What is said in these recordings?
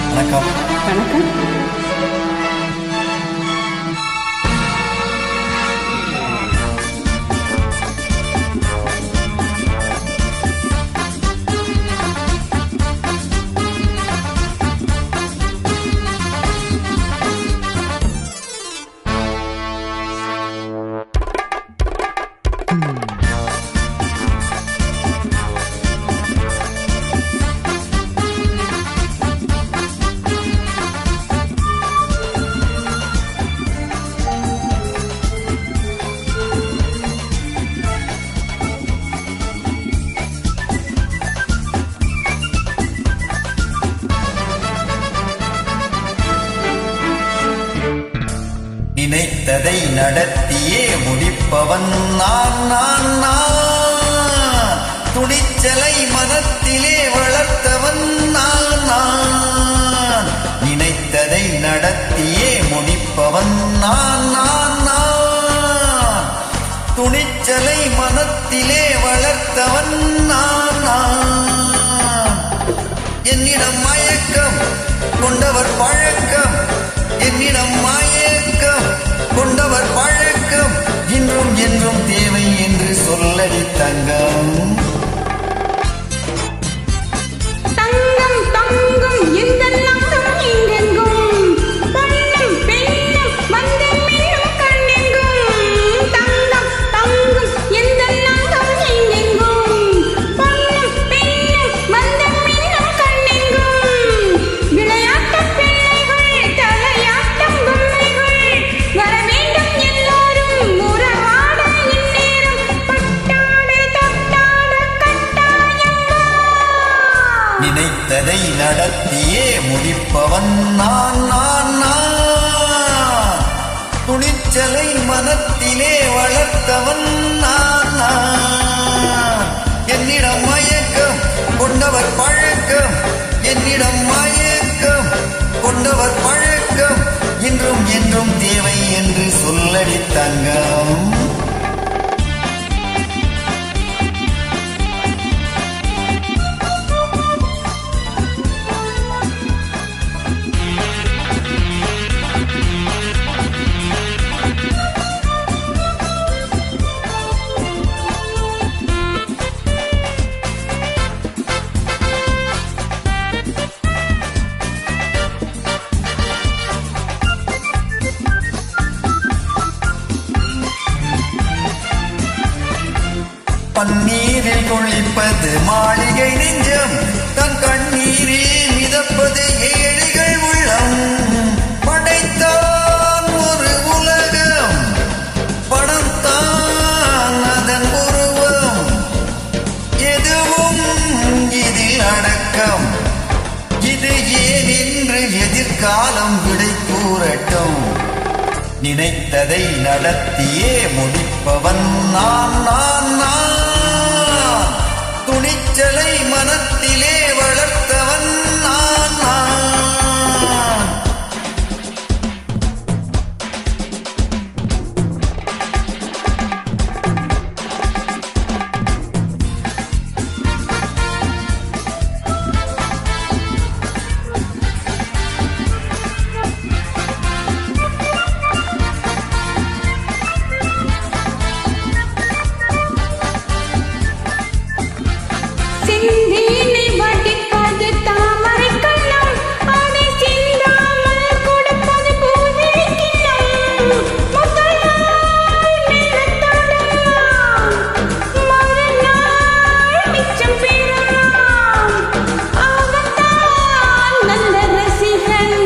வணக்கம். வணக்கம். நினைத்ததை நடத்தியே முடிப்பவன் நான் நான் நான். துணிச்சலை மனத்திலே வளர்த்தவன் நான் நான். நினைத்ததை நடத்தியே முடிப்பவன் நான் நான் நான். துணிச்சலை மனத்திலே வளர்த்தவன் நான் நான். என்னிடம் மயக்கம் கொண்டவர் பழக்கம், என்னிடம் மயக்கம் கொண்டவர் பழக்கம், இன்றும் என்றும் தேவை என்று சொல்லடி தங்கம். தங்கம் தங்கம் எந்த நாட்டம் எங்கெங்கும், பொன்னும் பெண்ணும் மந்தம் என்னும் கண்ணெங்கும். தங்கம் தங்கம் எந்த நாட்டம் எங்கெங்கும், பொன்னும் பெண்ணும் மந்தம் என்னும் கண்ணெங்கும். விளையாட்டம் பிள்ளைகள் தலையாட்டம் பொம்மைகள், வர வேண்டும் எல்லோரும் உறவாட இந்நேரம். பட்டாடு தட்டாடு கட்டாயமா. நினைத்ததை நடத்தியே முடிப்பவன் நான் நான் நான். துணிச்சலை மனத்திலே வளர்த்தவன் நான் நான். என்னிடம் மயக்கம் கொண்டவர் பழக்கம், என்னிடம் மயக்கம் கொண்டவர் பழக்கம், இன்றும் என்றும் தேவை என்று சொல்லடி தங்கம். பன்னீரில் குளிப்பது மாளிகை நெஞ்சம், தன் கண்ணீரில் மிதப்பது ஏழைகள் உள்ளம். படைத்தான் ஒரு உலகம், படத்தான் அதன் உருவம், எதுவும் இதில் அடக்கம். இது ஏன் என்று எதிர்காலம் விடை கூறட்டும். நினைத்ததை நடத்தியே முடிப்பவன் நான் நான் நான். துணிச்சலை மனத்திலே வளர்த்தவன் நான் நான். சிந்தியினை வடிப்பது தாமரை கண்ணம், அதை சிந்தாமல் கொடுப்பது பூவிழி கிண்ணம். முதல் நாள் மெல்லத் தொடங்கலாம், மறுநாள் மிச்சம் பெறலாம். அவன்தான் நல்ல ரசிகன்,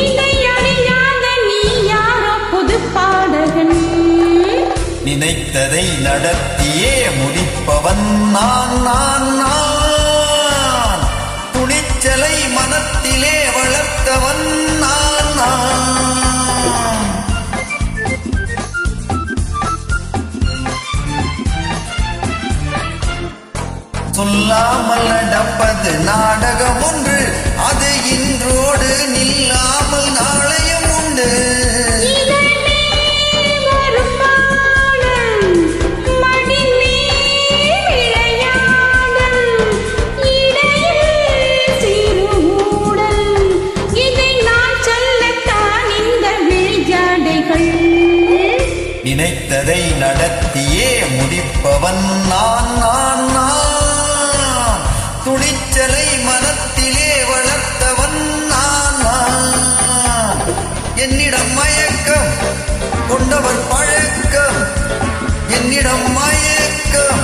இதை அறியாத நீ யாரோ புது பாடகன். நினைத்ததை நடத்தியே முடிப்பவன் நான் நான் நான். துணிச்சலை மனத்திலே வளர்த்தவன் நான் நான். சொல்லாமல் நடப்பது நாடகம் ஒன்று, அது இன்றோடு நில்லாமல் நாளையும் உண்டு. நினைத்ததை நடத்தியே முடிப்பவன் நான் துணிச்சலை மனத்திலே வளர்த்தவன் நான் என்னிடம் மயக்கம் கொண்டவர் பழக்கம் என்னிடம் மயக்கம்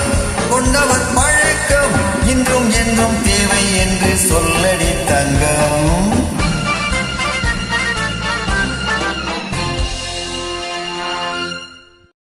கொண்டவர் பழக்கம் இன்றும் என்றும் தேவை என்று சொல்லடி தங்கம்